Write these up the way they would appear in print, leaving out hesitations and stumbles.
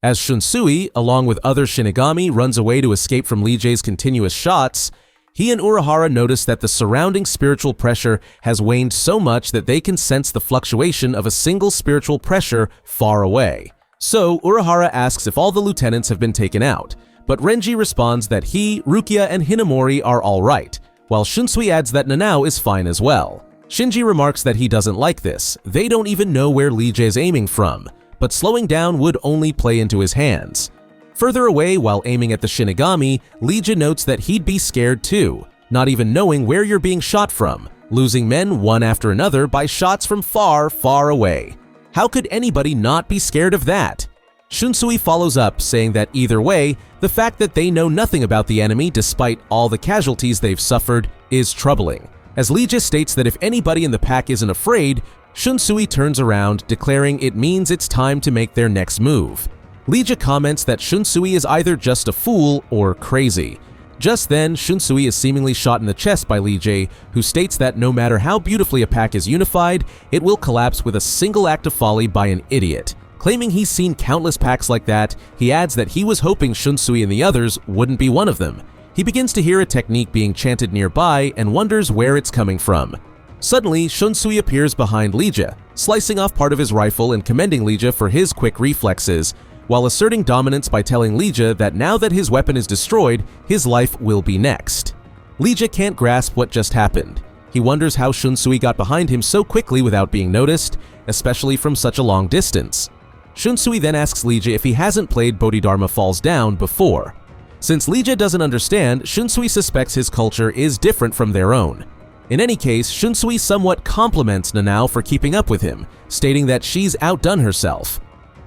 As Shunsui, along with other Shinigami, runs away to escape from Lige's continuous shots, he and Urahara notice that the surrounding spiritual pressure has waned so much that they can sense the fluctuation of a single spiritual pressure far away. So, Urahara asks if all the lieutenants have been taken out, but Renji responds that he, Rukia, and Hinamori are alright, while Shunsui adds that Nanao is fine as well. Shinji remarks that he doesn't like this. They don't even know where Lige is aiming from, but slowing down would only play into his hands. Further away, while aiming at the Shinigami, Lige notes that he'd be scared too, not even knowing where you're being shot from, losing men one after another by shots from far, far away. How could anybody not be scared of that? Shunsui follows up, saying that either way, the fact that they know nothing about the enemy despite all the casualties they've suffered is troubling. As Lige states that if anybody in the pack isn't afraid, Shunsui turns around, declaring it means it's time to make their next move. Lige comments that Shunsui is either just a fool or crazy. Just then, Shunsui is seemingly shot in the chest by Lige, who states that no matter how beautifully a pack is unified, it will collapse with a single act of folly by an idiot. Claiming he's seen countless packs like that, he adds that he was hoping Shunsui and the others wouldn't be one of them. He begins to hear a technique being chanted nearby and wonders where it's coming from. Suddenly, Shunsui appears behind Lige, slicing off part of his rifle and commending Lige for his quick reflexes, while asserting dominance by telling Lige that now that his weapon is destroyed, his life will be next. Lige can't grasp what just happened. He wonders how Shunsui got behind him so quickly without being noticed, especially from such a long distance. Shunsui then asks Lige if he hasn't played Bodhidharma Falls Down before. Since Lige doesn't understand, Shunsui suspects his culture is different from their own. In any case, Shunsui somewhat compliments Nanao for keeping up with him, stating that she's outdone herself.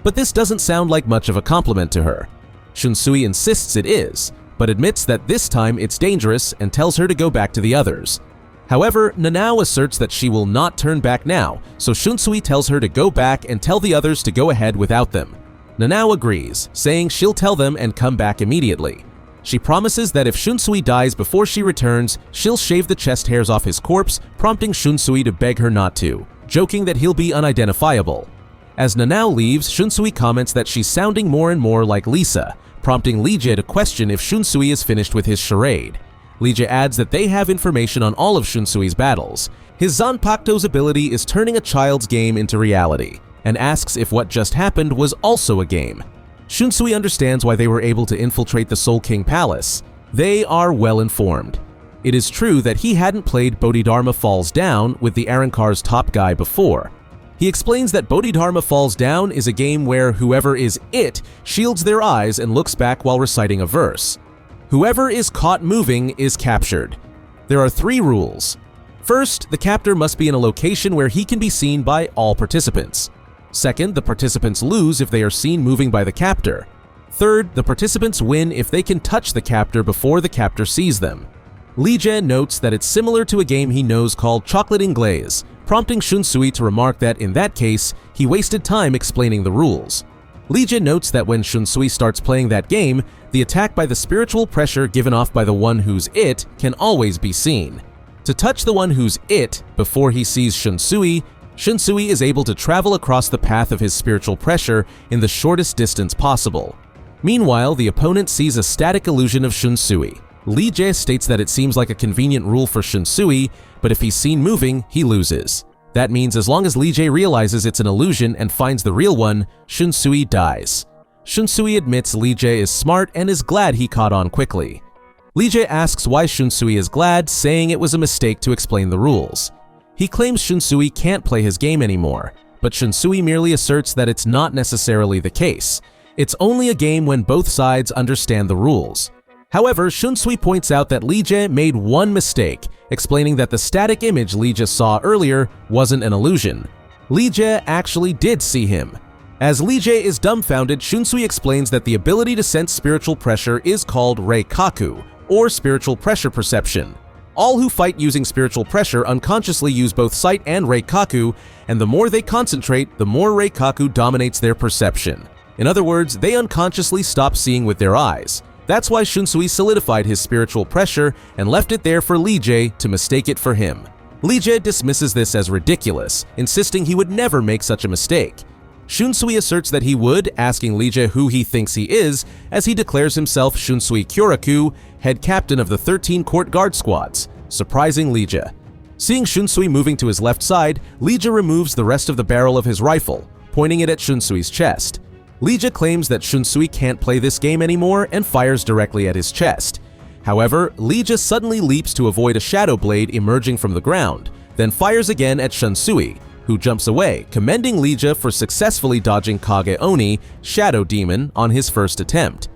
But this doesn't sound like much of a compliment to her. Shunsui insists it is, but admits that this time it's dangerous and tells her to go back to the others. However, Nanao asserts that she will not turn back now, so Shunsui tells her to go back and tell the others to go ahead without them. Nanao agrees, saying she'll tell them and come back immediately. She promises that if Shunsui dies before she returns, she'll shave the chest hairs off his corpse, prompting Shunsui to beg her not to, joking that he'll be unidentifiable. As Nanao leaves, Shunsui comments that she's sounding more and more like Lisa, prompting Lige to question if Shunsui is finished with his charade. Lige adds that they have information on all of Shunsui's battles. His Zanpakuto's ability is turning a child's game into reality, and asks if what just happened was also a game. Shunsui understands why they were able to infiltrate the Soul King Palace. They are well informed. It is true that he hadn't played Bodhidharma Falls Down with the Arrancar's top guy before. He explains that Bodhidharma Falls Down is a game where whoever is it shields their eyes and looks back while reciting a verse. Whoever is caught moving is captured. There are 3 rules. First, the captor must be in a location where he can be seen by all participants. Second, the participants lose if they are seen moving by the captor. Third, the participants win if they can touch the captor before the captor sees them. Lige notes that it's similar to a game he knows called Chocolate Inglaise, prompting Shunsui to remark that in that case, he wasted time explaining the rules. Lige notes that when Shunsui starts playing that game, the attack by the spiritual pressure given off by the one who's it can always be seen. To touch the one who's it before he sees Shunsui, Shunsui is able to travel across the path of his spiritual pressure in the shortest distance possible. Meanwhile, the opponent sees a static illusion of Shunsui. Lige states that it seems like a convenient rule for Shunsui, but if he's seen moving, he loses. That means as long as Lige realizes it's an illusion and finds the real one, Shunsui dies. Shunsui admits Lige is smart and is glad he caught on quickly. Lige asks why Shunsui is glad, saying it was a mistake to explain the rules. He claims Shunsui can't play his game anymore, but Shunsui merely asserts that it's not necessarily the case. It's only a game when both sides understand the rules. However, Shunsui points out that Lige made one mistake, explaining that the static image Lige saw earlier wasn't an illusion. Lige actually did see him. As Lige is dumbfounded, Shunsui explains that the ability to sense spiritual pressure is called reikaku, or spiritual pressure perception. All who fight using spiritual pressure unconsciously use both sight and reikaku, and the more they concentrate, the more reikaku dominates their perception. In other words, they unconsciously stop seeing with their eyes. That's why Shunsui solidified his spiritual pressure and left it there for Lige to mistake it for him. Lige dismisses this as ridiculous, insisting he would never make such a mistake. Shunsui asserts that he would, asking Lije who he thinks he is, as he declares himself Shunsui Kyoraku, head captain of the 13 court guard squads, surprising Lije. Seeing Shunsui moving to his left side, Lije removes the rest of the barrel of his rifle, pointing it at Shunsui's chest. Lije claims that Shunsui can't play this game anymore and fires directly at his chest. However, Lije suddenly leaps to avoid a shadow blade emerging from the ground, then fires again at Shunsui, who jumps away, commending Lije for successfully dodging Kage Oni, Shadow Demon, on his first attempt.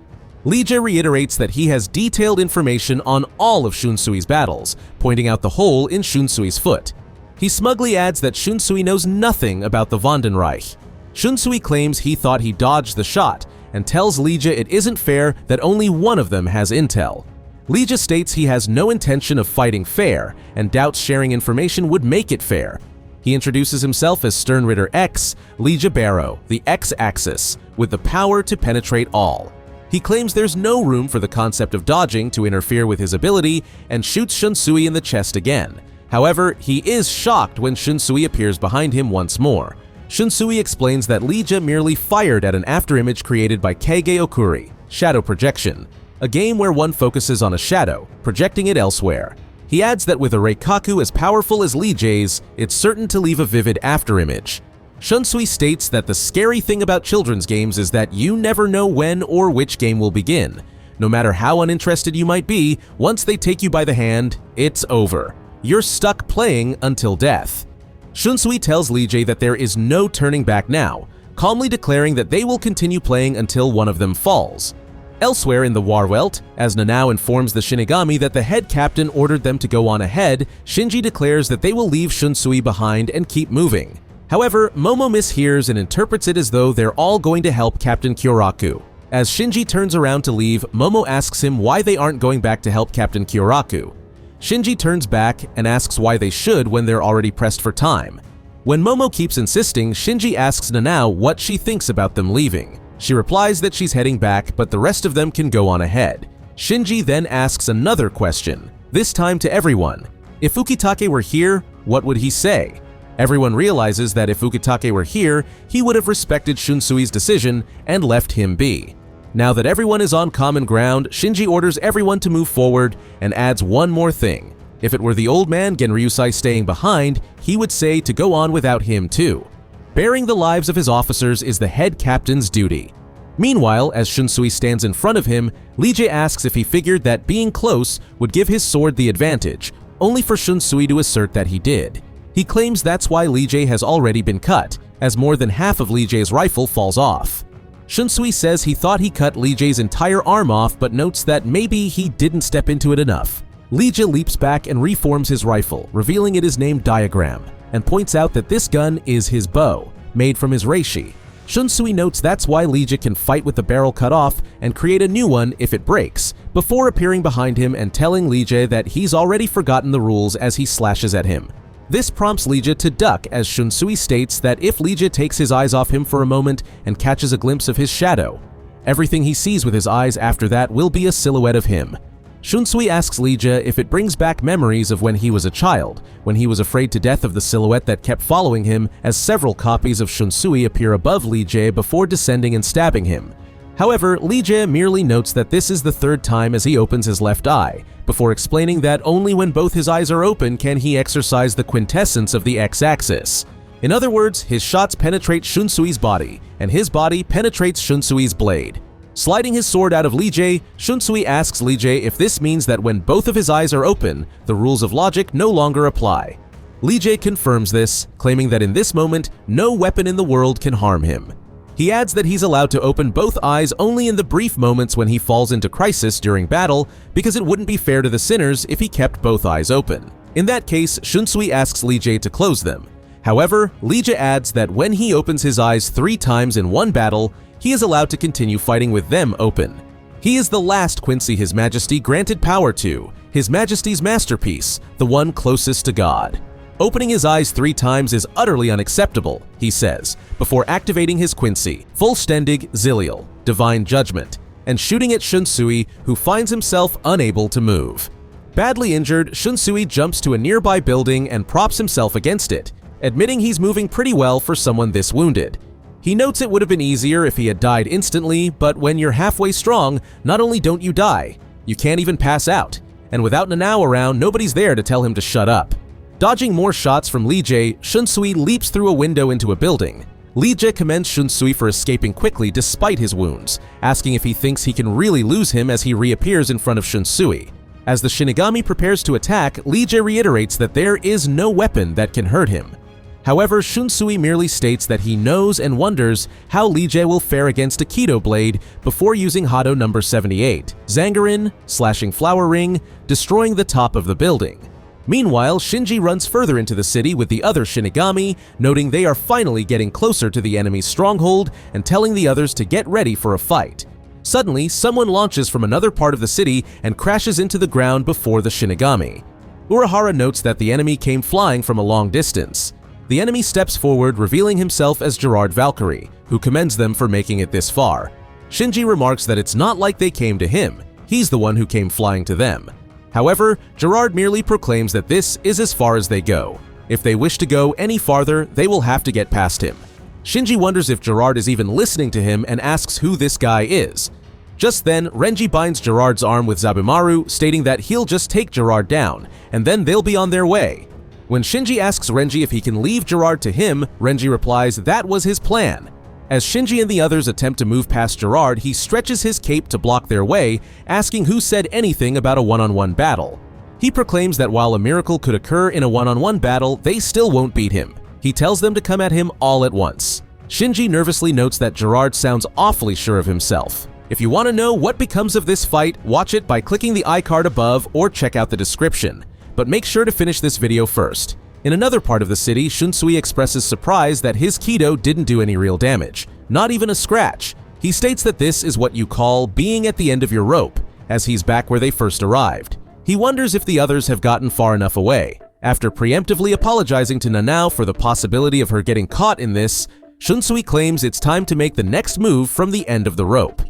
Lije reiterates that he has detailed information on all of Shunsui's battles, pointing out the hole in Shunsui's foot. He smugly adds that Shunsui knows nothing about the Vandenreich. Shunsui claims he thought he dodged the shot, and tells Lije it isn't fair that only one of them has intel. Lije states he has no intention of fighting fair, and doubts sharing information would make it fair. He introduces himself as Sternritter X, Lille Barro, the X-axis, with the power to penetrate all. He claims there's no room for the concept of dodging to interfere with his ability and shoots Shunsui in the chest again. However, he is shocked when Shunsui appears behind him once more. Shunsui explains that Lije merely fired at an afterimage created by Kage Okuri, Shadow Projection, a game where one focuses on a shadow, projecting it elsewhere. He adds that with a Reikaku as powerful as Lije's, it's certain to leave a vivid afterimage. Shunsui states that the scary thing about children's games is that you never know when or which game will begin. No matter how uninterested you might be, once they take you by the hand, it's over. You're stuck playing until death. Shunsui tells Lije that there is no turning back now, calmly declaring that they will continue playing until one of them falls. Elsewhere in the Warwelt, as Nanao informs the Shinigami that the head captain ordered them to go on ahead, Shinji declares that they will leave Shunsui behind and keep moving. However, Momo mishears and interprets it as though they're all going to help Captain Kyoraku. As Shinji turns around to leave, Momo asks him why they aren't going back to help Captain Kyoraku. Shinji turns back and asks why they should when they're already pressed for time. When Momo keeps insisting, Shinji asks Nanao what she thinks about them leaving. She replies that she's heading back, but the rest of them can go on ahead. Shinji then asks another question, this time to everyone. If Ukitake were here, what would he say? Everyone realizes that if Ukitake were here, he would have respected Shunsui's decision and left him be. Now that everyone is on common ground, Shinji orders everyone to move forward and adds one more thing. If it were the old man Genryusai staying behind, he would say to go on without him too. Bearing the lives of his officers is the head captain's duty. Meanwhile, as Shunsui stands in front of him, Lije asks if he figured that being close would give his sword the advantage, only for Shunsui to assert that he did. He claims that's why Lije has already been cut, as more than half of Lije's rifle falls off. Shunsui says he thought he cut Lije's entire arm off, but notes that maybe he didn't step into it enough. Lije leaps back and reforms his rifle, revealing it is named Diagram, and points out that this gun is his bow, made from his reishi. Shunsui notes that's why Lije can fight with the barrel cut off and create a new one if it breaks, before appearing behind him and telling Lije that he's already forgotten the rules as he slashes at him. This prompts Lije to duck, as Shunsui states that if Lije takes his eyes off him for a moment and catches a glimpse of his shadow, everything he sees with his eyes after that will be a silhouette of him. Shunsui asks Lije if it brings back memories of when he was a child, when he was afraid to death of the silhouette that kept following him, as several copies of Shunsui appear above Lije before descending and stabbing him. However, Lije merely notes that this is the third time as he opens his left eye, before explaining that only when both his eyes are open can he exercise the quintessence of the X-axis. In other words, his shots penetrate Shunsui's body, and his body penetrates Shunsui's blade. Sliding his sword out of Lije, Shunsui asks Lije if this means that when both of his eyes are open, the rules of logic no longer apply. Lije confirms this, claiming that in this moment, no weapon in the world can harm him. He adds that he's allowed to open both eyes only in the brief moments when he falls into crisis during battle, because it wouldn't be fair to the sinners if he kept both eyes open. In that case, Shunsui asks Lije to close them. However, Lije adds that when he opens his eyes 3 times in one battle, he is allowed to continue fighting with them open. He is the last Quincy His Majesty granted power to, His Majesty's masterpiece, the one closest to God. Opening his eyes 3 times is utterly unacceptable, he says, before activating his Quincy, Fullständig Jilliel, Divine Judgment, and shooting at Shunsui, who finds himself unable to move. Badly injured, Shunsui jumps to a nearby building and props himself against it, admitting he's moving pretty well for someone this wounded. He notes it would have been easier if he had died instantly, but when you're halfway strong, not only don't you die, you can't even pass out. And without Nanao around, nobody's there to tell him to shut up. Dodging more shots from Lille, Shunsui leaps through a window into a building. Lille commends Shunsui for escaping quickly despite his wounds, asking if he thinks he can really lose him as he reappears in front of Shunsui. As the Shinigami prepares to attack, Lille reiterates that there is no weapon that can hurt him. However, Shunsui merely states that he knows and wonders how Lille will fare against a Kido blade before using Hado number 78, Zangarin, slashing Flower Ring, destroying the top of the building. Meanwhile, Shinji runs further into the city with the other Shinigami, noting they are finally getting closer to the enemy's stronghold and telling the others to get ready for a fight. Suddenly, someone launches from another part of the city and crashes into the ground before the Shinigami. Urahara notes that the enemy came flying from a long distance. The enemy steps forward, revealing himself as Gerard Valkyrie, who commends them for making it this far. Shinji remarks that it's not like they came to him, he's the one who came flying to them. However, Gerard merely proclaims that this is as far as they go. If they wish to go any farther, they will have to get past him. Shinji wonders if Gerard is even listening to him and asks who this guy is. Just then, Renji binds Gerard's arm with Zabumaru, stating that he'll just take Gerard down, and then they'll be on their way. When Shinji asks Renji if he can leave Gerard to him, Renji replies that was his plan. As Shinji and the others attempt to move past Gerard, he stretches his cape to block their way, asking who said anything about a one-on-one battle. He proclaims that while a miracle could occur in a one-on-one battle, they still won't beat him. He tells them to come at him all at once. Shinji nervously notes that Gerard sounds awfully sure of himself. If you want to know what becomes of this fight, watch it by clicking the iCard above or check out the description. But make sure to finish this video first. In another part of the city, Shunsui expresses surprise that his Kido didn't do any real damage, not even a scratch. He states that this is what you call being at the end of your rope, as he's back where they first arrived. He wonders if the others have gotten far enough away. After preemptively apologizing to Nanao for the possibility of her getting caught in this, Shunsui claims it's time to make the next move from the end of the rope.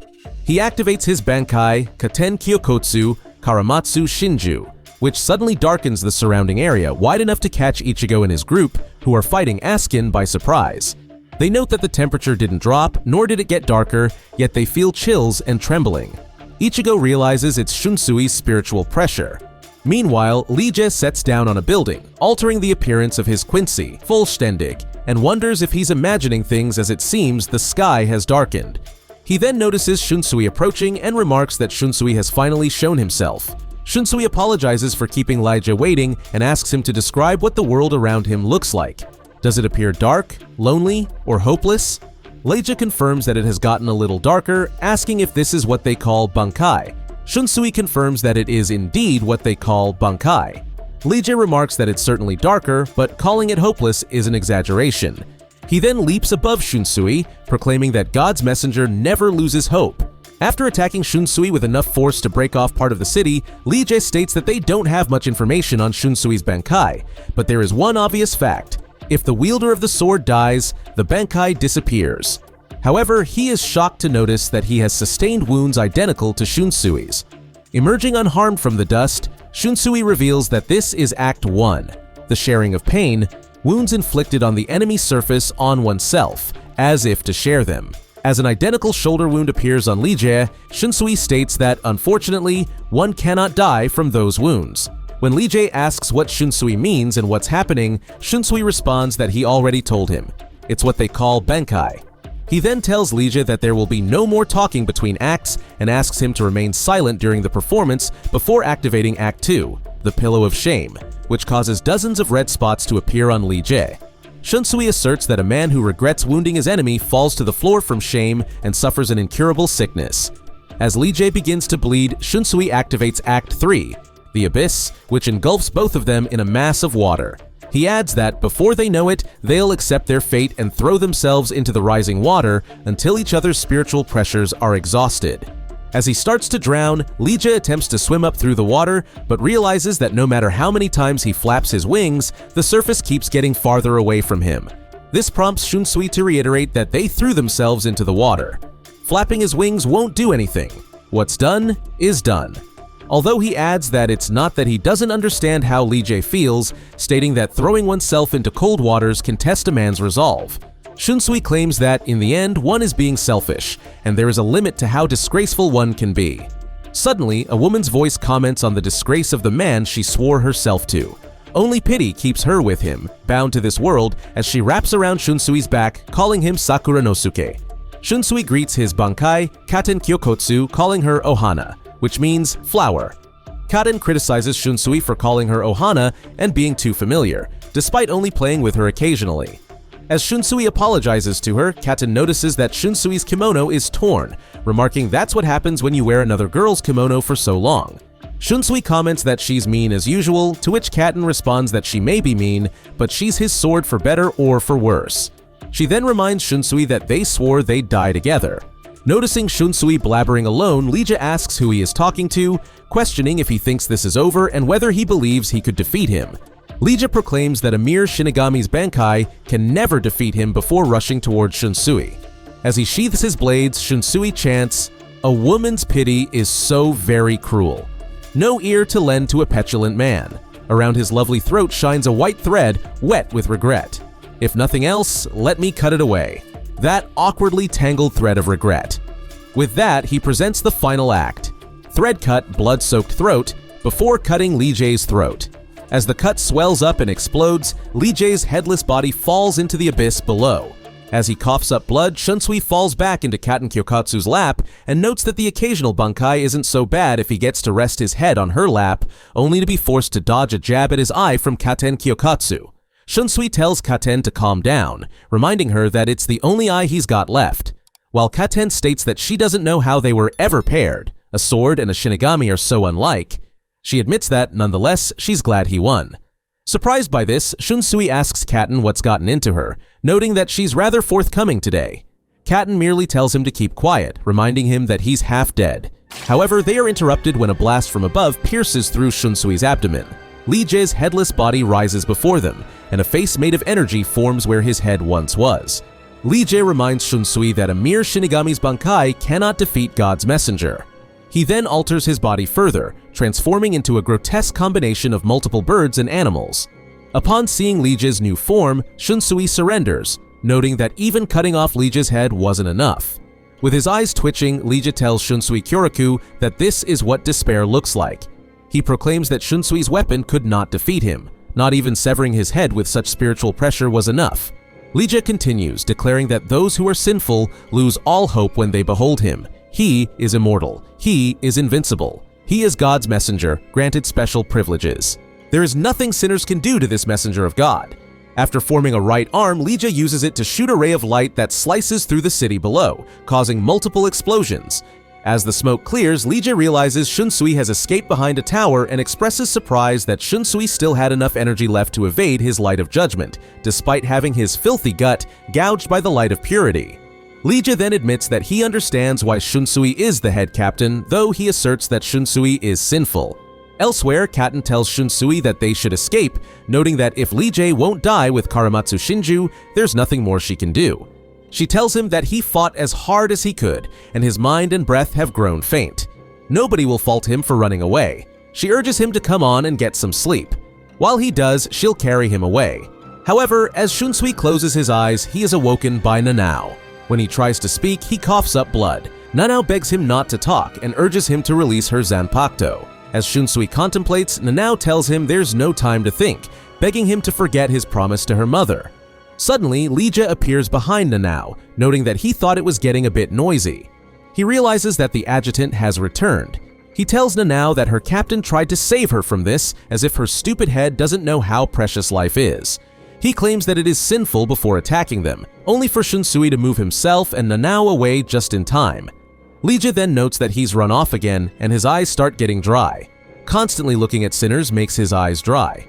He activates his Bankai, Katen Kyokotsu, Karamatsu Shinju, which suddenly darkens the surrounding area wide enough to catch Ichigo and his group, who are fighting Askin, by surprise. They note that the temperature didn't drop, nor did it get darker, yet they feel chills and trembling. Ichigo realizes it's Shunsui's spiritual pressure. Meanwhile, Lille sets down on a building, altering the appearance of his Quincy, Vollständig, and wonders if he's imagining things as it seems the sky has darkened. He then notices Shunsui approaching and remarks that Shunsui has finally shown himself. Shunsui apologizes for keeping Lille waiting and asks him to describe what the world around him looks like. Does it appear dark, lonely, or hopeless? Lille confirms that it has gotten a little darker, asking if this is what they call Bankai. Shunsui confirms that it is indeed what they call Bankai. Lille remarks that it's certainly darker, but calling it hopeless is an exaggeration. He then leaps above Shunsui, proclaiming that God's messenger never loses hope. After attacking Shunsui with enough force to break off part of the city, Lille states that they don't have much information on Shunsui's Bankai, but there is one obvious fact. If the wielder of the sword dies, the Bankai disappears. However, he is shocked to notice that he has sustained wounds identical to Shunsui's. Emerging unharmed from the dust, Shunsui reveals that this is Act 1, the sharing of pain, wounds inflicted on the enemy's surface on oneself, as if to share them. As an identical shoulder wound appears on Lille, Shunsui states that, unfortunately, one cannot die from those wounds. When Lille asks what Shunsui means and what's happening, Shunsui responds that he already told him. It's what they call Bankai. He then tells Lille that there will be no more talking between acts and asks him to remain silent during the performance before activating Act 2, the Pillow of Shame, which causes dozens of red spots to appear on Lille. Shunsui asserts that a man who regrets wounding his enemy falls to the floor from shame and suffers an incurable sickness. As Lille begins to bleed, Shunsui activates Act 3, the Abyss, which engulfs both of them in a mass of water. He adds that before they know it, they'll accept their fate and throw themselves into the rising water until each other's spiritual pressures are exhausted. As he starts to drown, Lille attempts to swim up through the water, but realizes that no matter how many times he flaps his wings, the surface keeps getting farther away from him. This prompts Shunsui to reiterate that they threw themselves into the water. Flapping his wings won't do anything. What's done is done. Although he adds that it's not that he doesn't understand how Lille feels, stating that throwing oneself into cold waters can test a man's resolve. Shunsui claims that, in the end, one is being selfish, and there is a limit to how disgraceful one can be. Suddenly, a woman's voice comments on the disgrace of the man she swore herself to. Only pity keeps her with him, bound to this world, as she wraps around Shunsui's back, calling him Sakura no Suke. Shunsui greets his Bankai, Katen Kyokotsu, calling her Ohana, which means flower. Katen criticizes Shunsui for calling her Ohana and being too familiar, despite only playing with her occasionally. As Shunsui apologizes to her, Katen notices that Shunsui's kimono is torn, remarking that's what happens when you wear another girl's kimono for so long. Shunsui comments that she's mean as usual, to which Katen responds that she may be mean, but she's his sword for better or for worse. She then reminds Shunsui that they swore they'd die together. Noticing Shunsui blabbering alone, Lija asks who he is talking to, questioning if he thinks this is over and whether he believes he could defeat him. Lija proclaims that a mere Shinigami's Bankai can never defeat him before rushing towards Shunsui. As he sheathes his blades, Shunsui chants, "A woman's pity is so very cruel. No ear to lend to a petulant man. Around his lovely throat shines a white thread, wet with regret. If nothing else, let me cut it away. That awkwardly tangled thread of regret." With that, he presents the final act. Thread cut, blood-soaked throat, before cutting Lijae's throat. As the cut swells up and explodes, Lijae's headless body falls into the abyss below. As he coughs up blood, Shunsui falls back into Katen Kyokotsu's lap and notes that the occasional Bankai isn't so bad if he gets to rest his head on her lap, only to be forced to dodge a jab at his eye from Katen Kyokotsu. Shunsui tells Katen to calm down, reminding her that it's the only eye he's got left. While Katen states that she doesn't know how they were ever paired, a sword and a Shinigami are so unlike, she admits that, nonetheless, she's glad he won. Surprised by this, Shunsui asks Katen what's gotten into her, noting that she's rather forthcoming today. Katen merely tells him to keep quiet, reminding him that he's half dead. However, they are interrupted when a blast from above pierces through Shunsui's abdomen. Lijae's headless body rises before them, and a face made of energy forms where his head once was. Lijae reminds Shunsui that a mere Shinigami's Bankai cannot defeat God's messenger. He then alters his body further, transforming into a grotesque combination of multiple birds and animals. Upon seeing Lijae's new form, Shunsui surrenders, noting that even cutting off Lijae's head wasn't enough. With his eyes twitching, Lija tells Shunsui kyoraku that this is what despair looks like. He proclaims that Shunsui's weapon could not defeat him. Not even severing his head with such spiritual pressure was enough. Lija continues, declaring that those who are sinful lose all hope when they behold him. He is immortal. He is invincible. He is God's messenger, granted special privileges. There is nothing sinners can do to this messenger of God. After forming a right arm, Lija uses it to shoot a ray of light that slices through the city below, causing multiple explosions. As the smoke clears, Lija realizes Shunsui has escaped behind a tower and expresses surprise that Shunsui still had enough energy left to evade his light of judgment, despite having his filthy gut gouged by the light of purity. Lija then admits that he understands why Shunsui is the head captain, though he asserts that Shunsui is sinful. Elsewhere, Katen tells Shunsui that they should escape, noting that if Lijae won't die with Karamatsu Shinju, there's nothing more she can do. She tells him that he fought as hard as he could, and his mind and breath have grown faint. Nobody will fault him for running away. She urges him to come on and get some sleep. While he does, she'll carry him away. However, as Shunsui closes his eyes, he is awoken by Nanao. When he tries to speak, he coughs up blood. Nanao begs him not to talk and urges him to release her Zanpakuto. As Shunsui contemplates, Nanao tells him there's no time to think, begging him to forget his promise to her mother. Suddenly, Lija appears behind Nanao, noting that he thought it was getting a bit noisy. He realizes that the adjutant has returned. He tells Nanao that her captain tried to save her from this, as if her stupid head doesn't know how precious life is. He claims that it is sinful before attacking them, only for Shunsui to move himself and Nanao away just in time. Lija then notes that he's run off again, and his eyes start getting dry. Constantly looking at sinners makes his eyes dry.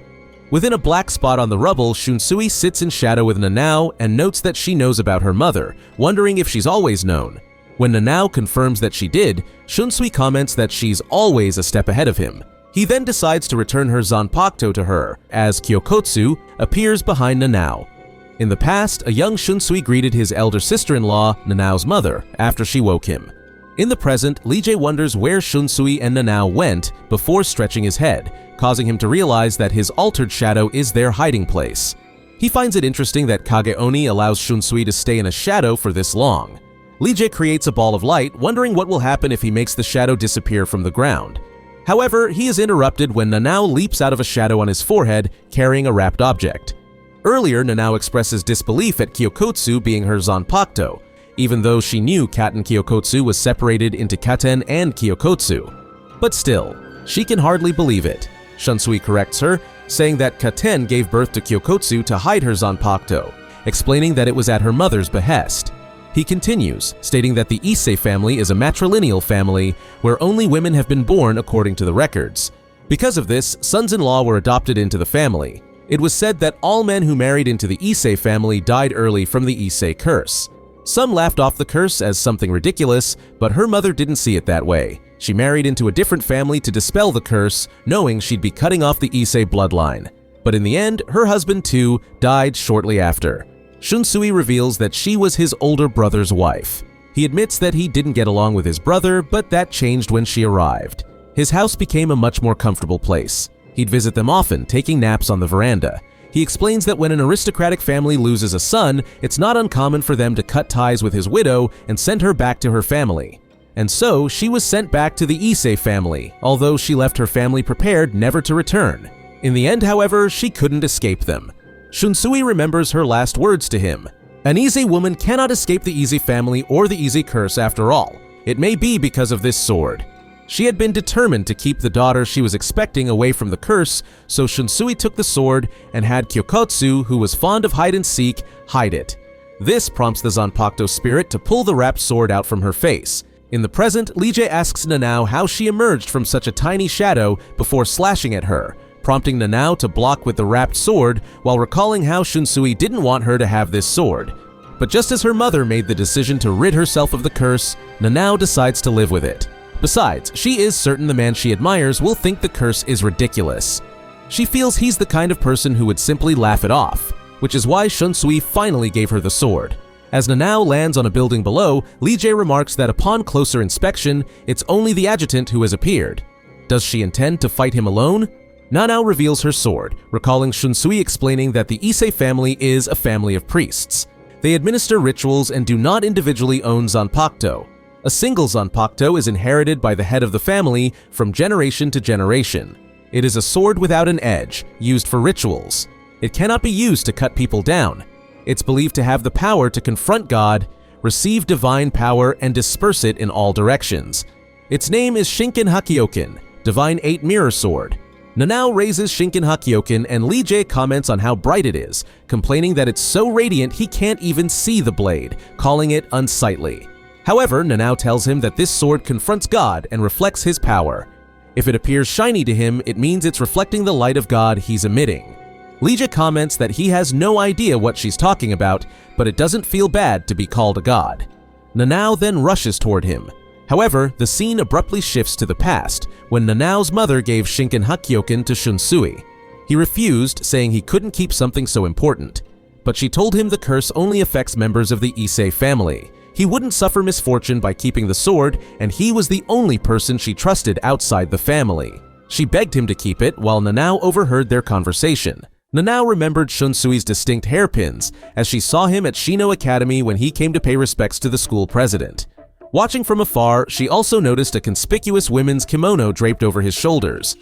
Within a black spot on the rubble, Shunsui sits in shadow with Nanao and notes that she knows about her mother, wondering if she's always known. When Nanao confirms that she did, Shunsui comments that she's always a step ahead of him. He then decides to return her Zanpakuto to her, as Kyokotsu appears behind Nanao. In the past, a young Shunsui greeted his elder sister-in-law, Nanao's mother, after she woke him. In the present, Lijae wonders where Shunsui and Nanao went before stretching his head, causing him to realize that his altered shadow is their hiding place. He finds it interesting that Kage-oni allows Shunsui to stay in a shadow for this long. Lije creates a ball of light, wondering what will happen if he makes the shadow disappear from the ground. However, he is interrupted when Nanao leaps out of a shadow on his forehead, carrying a wrapped object. Earlier, Nanao expresses disbelief at Kyokotsu being her Zanpakuto, even though she knew Katen Kyokotsu was separated into Katen and Kyokotsu. But still, she can hardly believe it. Shunsui corrects her, saying that Katen gave birth to Kyokotsu to hide her Zanpakuto, explaining that it was at her mother's behest. He continues, stating that the Issei family is a matrilineal family where only women have been born according to the records. Because of this, sons-in-law were adopted into the family. It was said that all men who married into the Issei family died early from the Issei curse. Some laughed off the curse as something ridiculous, but her mother didn't see it that way. She married into a different family to dispel the curse, knowing she'd be cutting off the Issei bloodline. But in the end, her husband too died shortly after. Shunsui reveals that she was his older brother's wife. He admits that he didn't get along with his brother, but that changed when she arrived. His house became a much more comfortable place. He'd visit them often, taking naps on the veranda. He explains that when an aristocratic family loses a son, it's not uncommon for them to cut ties with his widow and send her back to her family. And so, she was sent back to the Issei family, although she left her family prepared never to return. In the end, however, she couldn't escape them. Shunsui remembers her last words to him. An Issei woman cannot escape the Issei family or the Issei curse after all. It may be because of this sword. She had been determined to keep the daughter she was expecting away from the curse, so Shunsui took the sword and had Kyokotsu, who was fond of hide-and-seek, hide it. This prompts the Zanpakuto spirit to pull the wrapped sword out from her face. In the present, Lije asks Nanao how she emerged from such a tiny shadow before slashing at her, prompting Nanao to block with the wrapped sword while recalling how Shunsui didn't want her to have this sword. But just as her mother made the decision to rid herself of the curse, Nanao decides to live with it. Besides, she is certain the man she admires will think the curse is ridiculous. She feels he's the kind of person who would simply laugh it off, which is why Shunsui finally gave her the sword. As Nanao lands on a building below, Lije remarks that upon closer inspection, it's only the adjutant who has appeared. Does she intend to fight him alone? Nanao reveals her sword, recalling Shunsui explaining that the Issei family is a family of priests. They administer rituals and do not individually own Zanpakuto. A single Zanpakuto is inherited by the head of the family from generation to generation. It is a sword without an edge, used for rituals. It cannot be used to cut people down. It's believed to have the power to confront God, receive divine power, and disperse it in all directions. Its name is Shinken Hakyoken, Divine 8 Mirror Sword. Nanao raises Shinken Hakyoken and Lije comments on how bright it is, complaining that it's so radiant he can't even see the blade, calling it unsightly. However, Nanao tells him that this sword confronts God and reflects his power. If it appears shiny to him, it means it's reflecting the light of God he's emitting. Lije comments that he has no idea what she's talking about, but it doesn't feel bad to be called a god. Nanao then rushes toward him. However, the scene abruptly shifts to the past, when Nanao's mother gave Shinken Hakyoken to Shunsui. He refused, saying he couldn't keep something so important. But she told him the curse only affects members of the Issei family. He wouldn't suffer misfortune by keeping the sword, and he was the only person she trusted outside the family. She begged him to keep it, while Nanao overheard their conversation. Nanao remembered Shunsui's distinct hairpins, as she saw him at Shino Academy when he came to pay respects to the school president. Watching from afar, she also noticed a conspicuous women's kimono draped over his shoulders.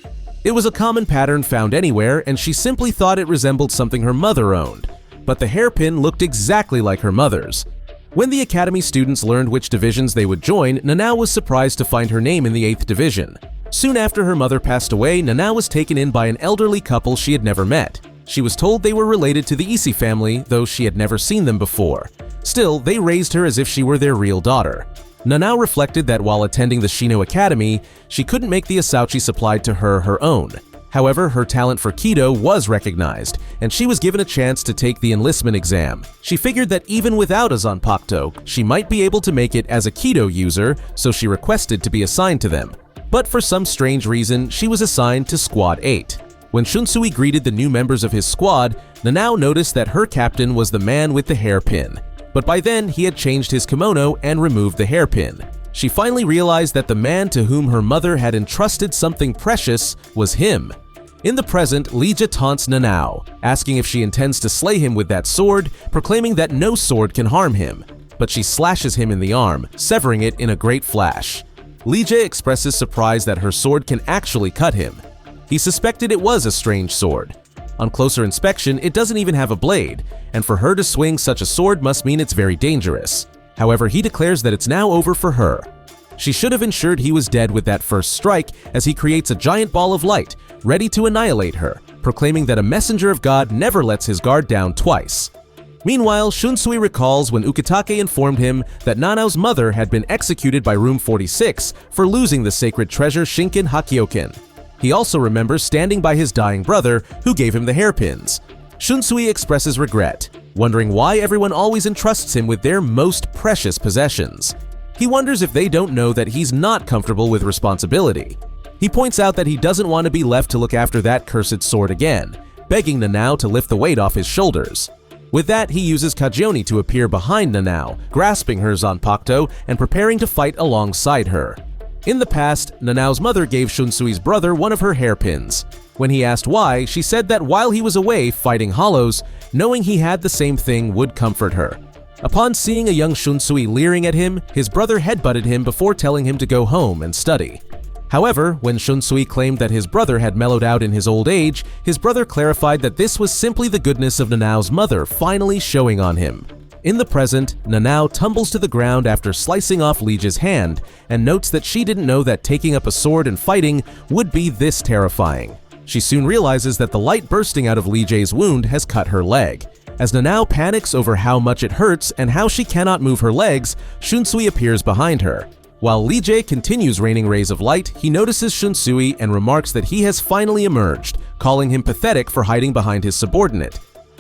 It was a common pattern found anywhere, and she simply thought it resembled something her mother owned. But the hairpin looked exactly like her mother's. When the academy students learned which divisions they would join, Nanao was surprised to find her name in the 8th division. Soon after her mother passed away, Nanao was taken in by an elderly couple she had never met. She was told they were related to the Issei family, though she had never seen them before. Still, they raised her as if she were their real daughter. Nanao reflected that while attending the Shino Academy, she couldn't make the asauchi supplied to her own. However, her talent for Kido was recognized, and she was given a chance to take the enlistment exam. She figured that even without a Zanpakuto, she might be able to make it as a Kido user, so she requested to be assigned to them. But for some strange reason, she was assigned to Squad 8. When Shunsui greeted the new members of his squad, Nanao noticed that her captain was the man with the hairpin. But by then, he had changed his kimono and removed the hairpin. She finally realized that the man to whom her mother had entrusted something precious was him. In the present, Lije taunts Nanao, asking if she intends to slay him with that sword, proclaiming that no sword can harm him. But she slashes him in the arm, severing it in a great flash. Lije expresses surprise that her sword can actually cut him. He suspected it was a strange sword. On closer inspection, it doesn't even have a blade, and for her to swing such a sword must mean it's very dangerous. However, he declares that it's now over for her. She should have ensured he was dead with that first strike, as he creates a giant ball of light, ready to annihilate her, proclaiming that a messenger of God never lets his guard down twice. Meanwhile, Shunsui recalls when Ukitake informed him that Nanao's mother had been executed by Room 46 for losing the sacred treasure Shinken Hakyoken. He also remembers standing by his dying brother, who gave him the hairpins. Shunsui expresses regret, wondering why everyone always entrusts him with their most precious possessions. He wonders if they don't know that he's not comfortable with responsibility. He points out that he doesn't want to be left to look after that cursed sword again, begging Nanao to lift the weight off his shoulders. With that, he uses Kajioni to appear behind Nanao, grasping her Zanpakuto and preparing to fight alongside her. In the past, Nanao's mother gave Shunsui's brother one of her hairpins. When he asked why, she said that while he was away fighting hollows, knowing he had the same thing would comfort her. Upon seeing a young Shunsui leering at him, his brother headbutted him before telling him to go home and study. However, when Shunsui claimed that his brother had mellowed out in his old age, his brother clarified that this was simply the goodness of Nanao's mother finally showing on him. In the present, Nanao tumbles to the ground after slicing off Lije's hand and notes that she didn't know that taking up a sword and fighting would be this terrifying. She soon realizes that the light bursting out of Lije's wound has cut her leg. As Nanao panics over how much it hurts and how she cannot move her legs, Shunsui appears behind her. While Lije continues raining rays of light, he notices Shunsui and remarks that he has finally emerged, calling him pathetic for hiding behind his subordinate.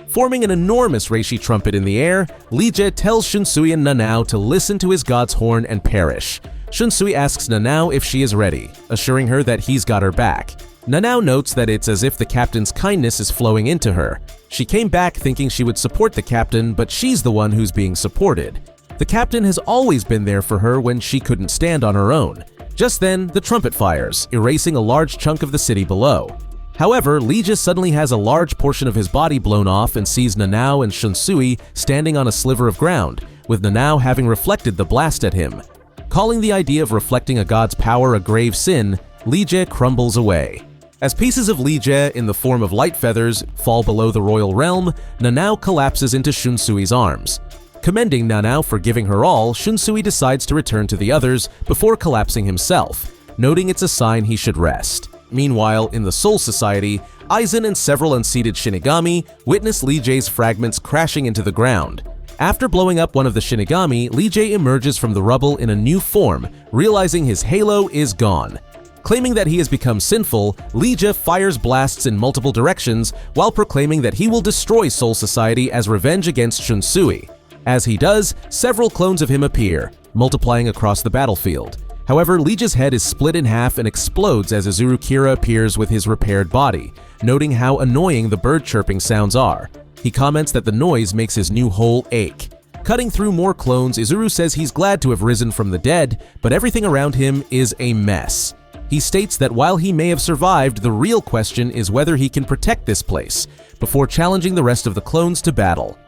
Forming an enormous reishi trumpet in the air, Lije tells Shunsui and Nanao to listen to his god's horn and perish. Shunsui asks Nanao if she is ready, assuring her that he's got her back. Nanao notes that it's as if the captain's kindness is flowing into her. She came back thinking she would support the captain, but she's the one who's being supported. The captain has always been there for her when she couldn't stand on her own. Just then, the trumpet fires, erasing a large chunk of the city below. However, Lije suddenly has a large portion of his body blown off and sees Nanao and Shunsui standing on a sliver of ground, with Nanao having reflected the blast at him. Calling the idea of reflecting a god's power a grave sin, Lije crumbles away. As pieces of Lije in the form of light feathers fall below the royal realm, Nanao collapses into Shunsui's arms. Commending Nanao for giving her all, Shunsui decides to return to the others before collapsing himself, noting it's a sign he should rest. Meanwhile, in the Soul Society, Aizen and several unseated Shinigami witness Lije's fragments crashing into the ground. After blowing up one of the Shinigami, Lije emerges from the rubble in a new form, realizing his halo is gone. Claiming that he has become sinful, Lije fires blasts in multiple directions while proclaiming that he will destroy Soul Society as revenge against Shunsui. As he does, several clones of him appear, multiplying across the battlefield. However, Lije's head is split in half and explodes as Izuru Kira appears with his repaired body, noting how annoying the bird chirping sounds are. He comments that the noise makes his new hole ache. Cutting through more clones, Izuru says he's glad to have risen from the dead, but everything around him is a mess. He states that while he may have survived, the real question is whether he can protect this place, before challenging the rest of the clones to battle.